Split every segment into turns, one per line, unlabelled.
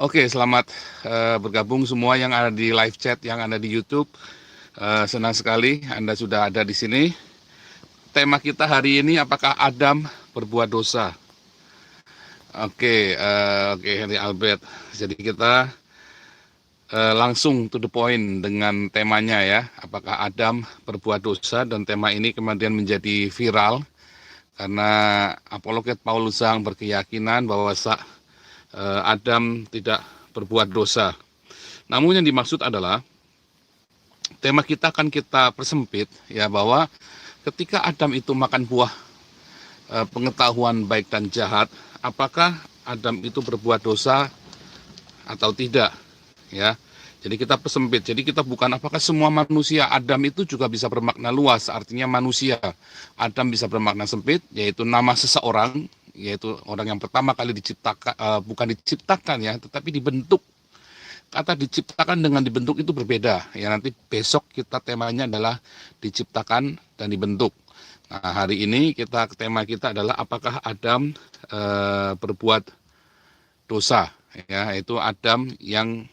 Oke, selamat bergabung semua yang ada di live chat, yang ada di YouTube. Senang sekali Anda sudah ada di sini. Tema kita hari ini, apakah Adam berbuat dosa? Oke, Henry Albert. Jadi kita langsung to the point dengan temanya ya. Apakah Adam berbuat dosa? Dan tema ini kemudian menjadi viral karena apologet Paulus Zhang berkeyakinan bahwa Adam tidak berbuat dosa. Namun yang dimaksud adalah tema kita akan kita persempit ya, bahwa ketika Adam itu makan buah pengetahuan baik dan jahat, apakah Adam itu berbuat dosa atau tidak ya. Jadi kita persempit. Jadi kita bukan apakah semua manusia. Adam itu juga bisa bermakna luas, artinya manusia. Adam bisa bermakna sempit, yaitu nama seseorang, yaitu orang yang pertama kali diciptakan, bukan diciptakan ya, tetapi dibentuk. Kata diciptakan dengan dibentuk itu berbeda ya. Nanti besok kita temanya adalah diciptakan dan dibentuk. Nah, hari ini tema kita adalah apakah Adam berbuat dosa ya, yaitu Adam yang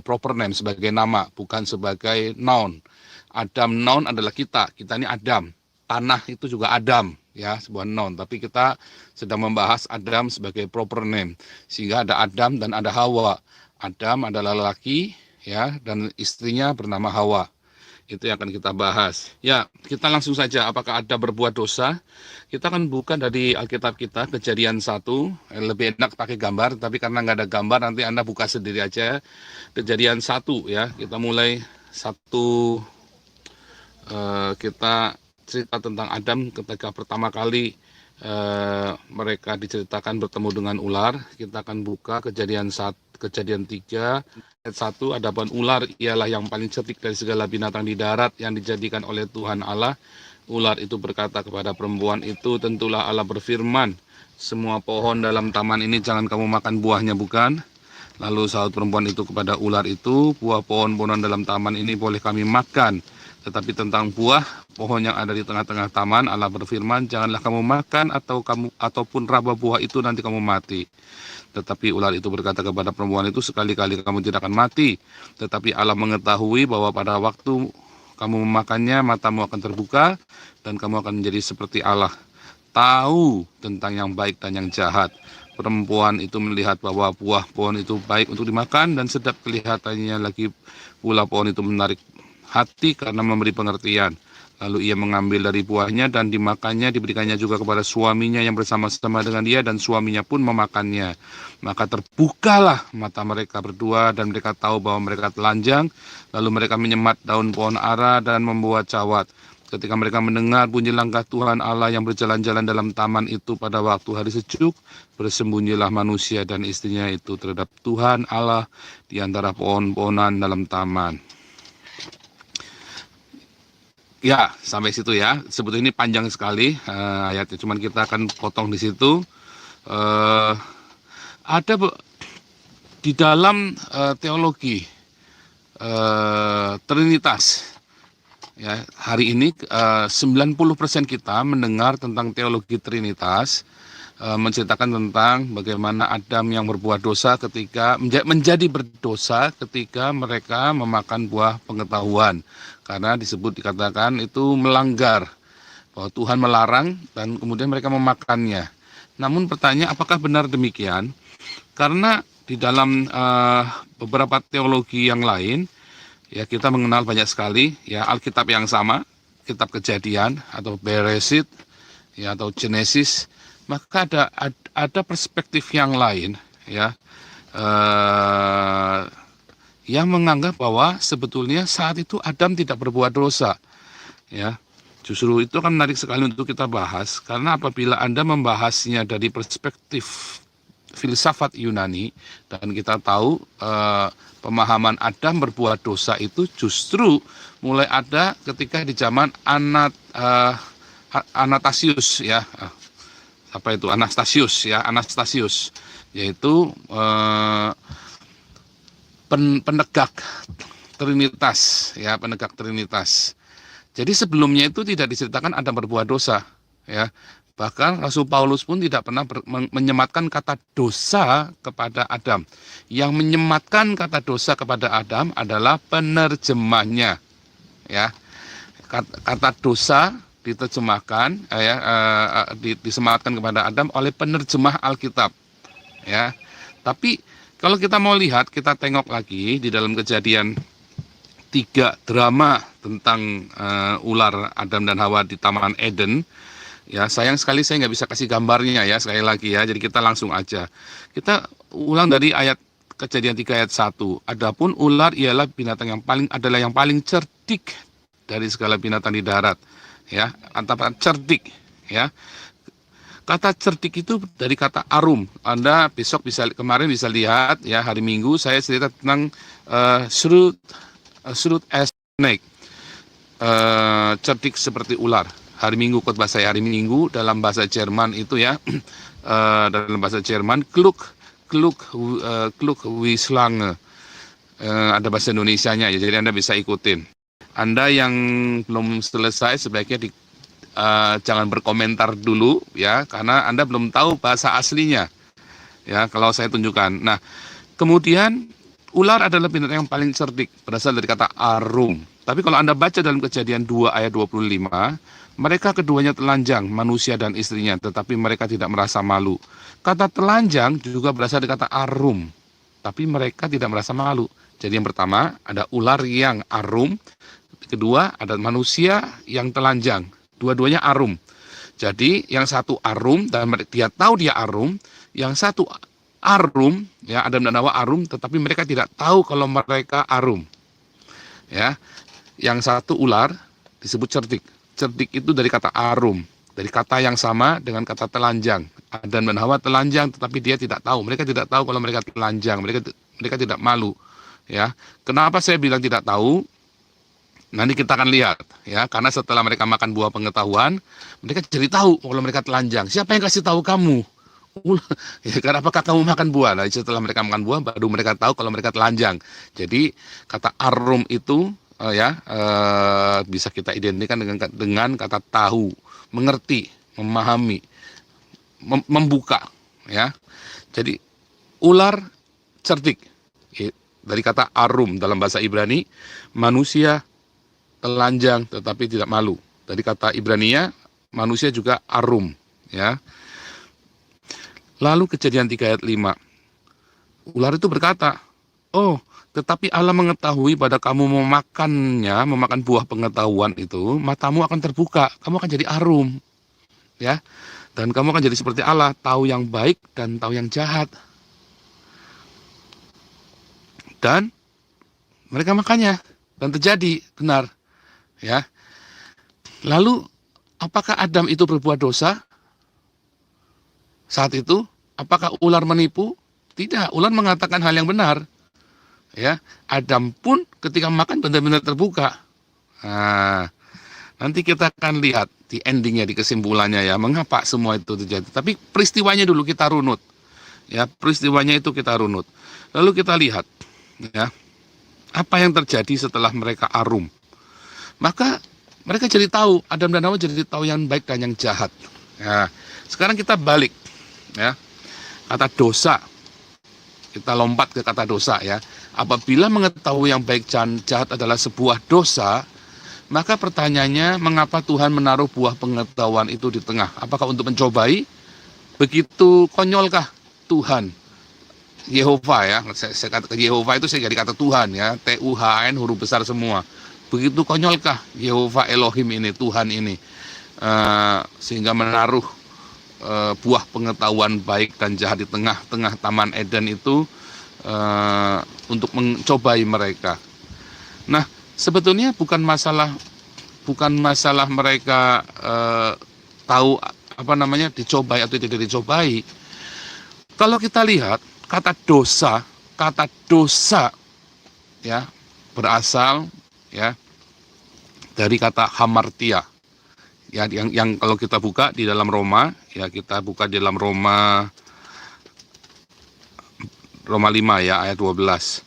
proper name, sebagai nama, bukan sebagai noun. Adam noun adalah kita ini Adam. Tanah itu juga Adam ya, sebuah noun, tapi kita sedang membahas Adam sebagai proper name, sehingga ada Adam dan ada Hawa. Adam adalah lelaki ya, dan istrinya bernama Hawa. Itu yang akan kita bahas. Ya, kita langsung saja, apakah Adam berbuat dosa? Kita akan buka dari Alkitab kita, Kejadian 1. Lebih enak pakai gambar, tapi karena nggak ada gambar, nanti Anda buka sendiri aja. Kejadian 1 ya, kita mulai kita cerita tentang Adam ketika pertama kali mereka diceritakan bertemu dengan ular. Kita akan buka Kejadian 3 ayat 1. Adapun ular ialah yang paling cerdik dari segala binatang di darat yang dijadikan oleh Tuhan Allah. Ular itu berkata kepada perempuan itu, tentulah Allah berfirman, semua pohon dalam taman ini jangan kamu makan buahnya, bukan? Lalu sahut perempuan itu kepada ular itu, buah pohon-pohonan dalam taman ini boleh kami makan, tetapi tentang buah pohon yang ada di tengah-tengah taman, Allah berfirman, janganlah kamu makan ataupun raba buah itu, nanti kamu mati. Tetapi ular itu berkata kepada perempuan itu, sekali-kali kamu tidak akan mati. Tetapi Allah mengetahui bahwa pada waktu kamu memakannya, matamu akan terbuka, dan kamu akan menjadi seperti Allah, tahu tentang yang baik dan yang jahat. Perempuan itu melihat bahwa buah pohon itu baik untuk dimakan dan sedap kelihatannya, lagi pula pohon itu menarik hati karena memberi pengertian. Lalu ia mengambil dari buahnya dan dimakannya, diberikannya juga kepada suaminya yang bersama-sama dengan dia, dan suaminya pun memakannya. Maka terbukalah mata mereka berdua dan mereka tahu bahwa mereka telanjang. Lalu mereka menyemat daun pohon ara dan membuat cawat. Ketika mereka mendengar bunyi langkah Tuhan Allah yang berjalan-jalan dalam taman itu pada waktu hari sejuk, bersembunyilah manusia dan istrinya itu terhadap Tuhan Allah di antara pohon-pohonan dalam taman. Ya, sampai situ ya. Sebetulnya ini panjang sekali ayatnya, cuman kita akan potong di situ. Ada di dalam teologi Trinitas. Ya, hari ini 90% kita mendengar tentang teologi Trinitas, menceritakan tentang bagaimana Adam yang berbuat dosa ketika menjadi berdosa ketika mereka memakan buah pengetahuan, karena dikatakan itu melanggar, bahwa Tuhan melarang dan kemudian mereka memakannya. Namun pertanyaan, apakah benar demikian? Karena di dalam beberapa teologi yang lain ya, kita mengenal banyak sekali ya, Alkitab yang sama, kitab Kejadian atau Beresit ya, atau Genesis, maka ada perspektif yang lain ya, yang menganggap bahwa sebetulnya saat itu Adam tidak berbuat dosa ya. Justru itu akan menarik sekali untuk kita bahas, karena apabila Anda membahasnya dari perspektif filsafat Yunani, dan kita tahu pemahaman Adam berbuat dosa itu justru mulai ada ketika di zaman Anastasius ya, Anastasius, yaitu penegak Trinitas ya, penegak Trinitas. Jadi sebelumnya itu tidak diceritakan Adam berbuat dosa ya. Bahkan Rasul Paulus pun tidak pernah menyematkan kata dosa kepada Adam. Yang menyematkan kata dosa kepada Adam adalah penerjemahnya. Ya, kata dosa diterjemahkan, disematkan kepada Adam oleh penerjemah Alkitab. Ya, tapi kalau kita mau lihat, kita tengok lagi di dalam Kejadian 3 drama tentang ular Adam dan Hawa di Taman Eden. Ya, sayang sekali saya nggak bisa kasih gambarnya ya, sekali lagi ya. Jadi kita langsung aja. Kita ulang dari Kejadian 3 ayat 1. Adapun ular ialah binatang yang paling cerdik dari segala binatang di darat. Ya, antara cerdik ya. Kata cerdik itu dari kata arum. Anda kemarin bisa lihat ya, hari Minggu saya cerita tentang shrewd as snake. Cerdik seperti ular. Hari Minggu khotbah saya hari Minggu dalam bahasa Jerman itu ya, dalam bahasa Jerman kluk wislange, ada bahasa Indonesianya ya, jadi Anda bisa ikutin. Anda yang belum selesai sebaiknya jangan berkomentar dulu ya, karena Anda belum tahu bahasa aslinya ya, kalau saya tunjukkan. Nah, kemudian ular adalah binatang yang paling cerdik berasal dari kata arum. Tapi kalau Anda baca dalam Kejadian 2 ayat 25, mereka keduanya telanjang, manusia dan istrinya, tetapi mereka tidak merasa malu. Kata telanjang juga berasal dari kata arum, tapi mereka tidak merasa malu. Jadi yang pertama ada ular yang arum, kedua ada manusia yang telanjang, dua-duanya arum. Jadi yang satu arum dan dia tahu dia arum, yang satu arum, ya Adam dan Hawa arum, tetapi mereka tidak tahu kalau mereka arum. Ya, yang satu ular disebut cerdik. Cerdik itu dari kata arum, dari kata yang sama dengan kata telanjang. Adam dan Hawa telanjang, tetapi dia tidak tahu. Mereka tidak tahu kalau mereka telanjang. Mereka tidak malu. Ya, kenapa saya bilang tidak tahu? Nanti kita akan lihat. Ya, karena setelah mereka makan buah pengetahuan, mereka jadi tahu kalau mereka telanjang. Siapa yang kasih tahu kamu? Ya, karena apakah kamu makan buah? Nah, setelah mereka makan buah, baru mereka tahu kalau mereka telanjang. Jadi kata arum itu bisa kita identikan dengan kata tahu, mengerti, memahami, membuka, ya. Jadi ular cerdik dari kata arum dalam bahasa Ibrani, manusia telanjang tetapi tidak malu. Dari kata Ibrania, manusia juga arum, ya. Lalu Kejadian 3 ayat 5. Ular itu berkata, "Oh, tetapi Allah mengetahui pada kamu memakan buah pengetahuan itu, matamu akan terbuka, kamu akan jadi arum, ya, dan kamu akan jadi seperti Allah, tahu yang baik dan tahu yang jahat." Dan mereka makannya, dan terjadi benar, ya. Lalu apakah Adam itu berbuat dosa saat itu? Apakah ular menipu? Tidak, ular mengatakan hal yang benar. Ya, Adam pun ketika makan benar-benar terbuka. Nah, nanti kita akan lihat di endingnya, di kesimpulannya ya, mengapa semua itu terjadi. Tapi peristiwanya dulu kita runut. Ya, peristiwanya itu kita runut. Lalu kita lihat, ya, apa yang terjadi setelah mereka arum. Maka mereka jadi tahu, Adam dan Hawa jadi tahu yang baik dan yang jahat. Nah, sekarang kita balik, ya, kata dosa. Kita lompat ke kata dosa ya. Apabila mengetahui yang baik dan jahat adalah sebuah dosa, maka pertanyaannya, mengapa Tuhan menaruh buah pengetahuan itu di tengah? Apakah untuk mencobai? Begitu konyolkah Tuhan? Yehova ya, saya kata Yehova itu saya jadi kata Tuhan ya, T-U-H-N huruf besar semua. Begitu konyolkah Yehova Elohim ini, Tuhan ini, sehingga menaruh buah pengetahuan baik dan jahat di tengah-tengah Taman Eden itu untuk mencobai mereka. Nah, sebetulnya bukan masalah mereka tahu dicobai atau tidak dicobai. Kalau kita lihat kata dosa ya berasal ya dari kata hamartia. Ya, yang kalau kita buka di dalam Roma, ya kita buka di dalam Roma 5 ya ayat 12.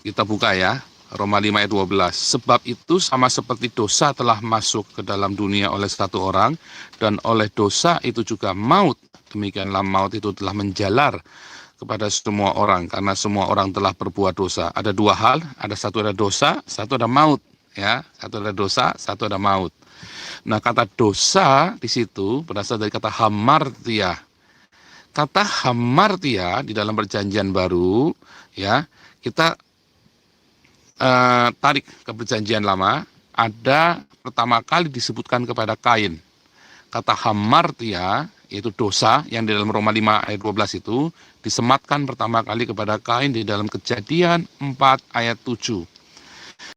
Kita buka ya, Roma 5 ayat 12. Sebab itu sama seperti dosa telah masuk ke dalam dunia oleh satu orang, dan oleh dosa itu juga maut. Demikianlah maut itu telah menjalar kepada semua orang, karena semua orang telah berbuat dosa. Ada dua hal, satu ada dosa, satu ada maut. Ya, satu ada dosa, satu ada maut. Nah, kata dosa di situ berasal dari kata hamartia. Kata hamartia di dalam perjanjian baru, ya, kita tarik ke perjanjian lama, ada pertama kali disebutkan kepada Kain. Kata hamartia, yaitu dosa yang di dalam Roma 5 ayat 12 itu, disematkan pertama kali kepada Kain di dalam Kejadian 4 ayat 7.